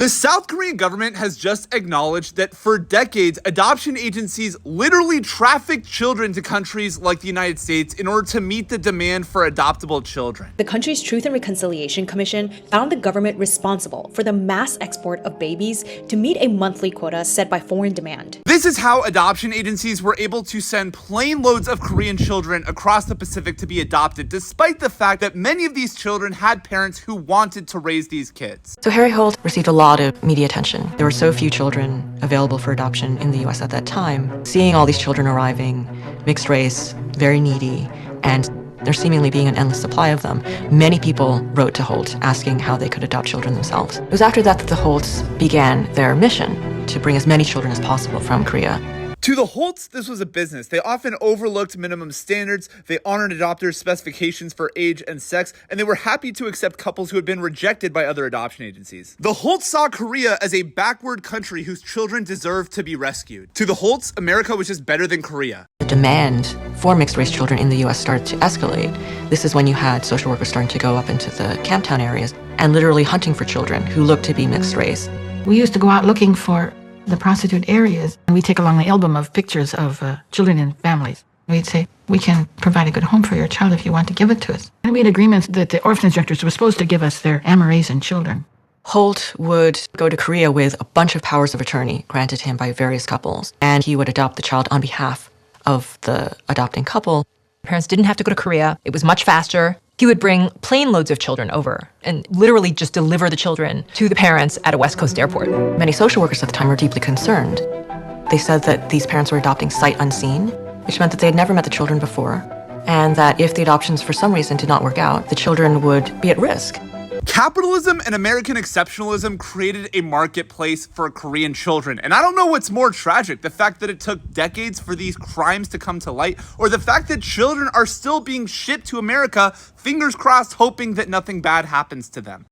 The South Korean government has just acknowledged that for decades, adoption agencies literally trafficked children to countries like the United States in order to meet the demand for adoptable children. The country's Truth and Reconciliation Commission found the government responsible for the mass export of babies to meet a monthly quota set by foreign demand. This is how adoption agencies were able to send plane loads of Korean children across the Pacific to be adopted, despite the fact that many of these children had parents who wanted to raise these kids. So Harry Holt received a lot of media attention. There were so few children available for adoption in the US at that time. Seeing all these children arriving, mixed race, very needy, and there seemingly being an endless supply of them, many people wrote to Holt asking how they could adopt children themselves. It was after that that the Holts began their mission to bring as many children as possible from Korea. To the Holts, this was a business. They often overlooked minimum standards, they honored adopters' specifications for age and sex, and they were happy to accept couples who had been rejected by other adoption agencies. The Holts saw Korea as a backward country whose children deserved to be rescued. To the Holts, America was just better than Korea. The demand for mixed-race children in the US started to escalate. This is when you had social workers starting to go up into the camp town areas and literally hunting for children who looked to be mixed race. We used to go out looking for the prostitute areas, and we'd take along the album of pictures of children and families. We'd say, we can provide a good home for your child if you want to give it to us. And we had agreements that the orphanage directors were supposed to give us their amores and children. Holt would go to Korea with a bunch of powers of attorney granted him by various couples, and he would adopt the child on behalf of the adopting couple. Parents didn't have to go to Korea. It was much faster. He would bring plane loads of children over and literally just deliver the children to the parents at a West Coast airport. Many social workers at the time were deeply concerned. They said that these parents were adopting sight unseen, which meant that they had never met the children before, and that if the adoptions for some reason did not work out, the children would be at risk. Capitalism and American exceptionalism created a marketplace for Korean children. And I don't know what's more tragic, the fact that it took decades for these crimes to come to light, or the fact that children are still being shipped to America, fingers crossed, hoping that nothing bad happens to them.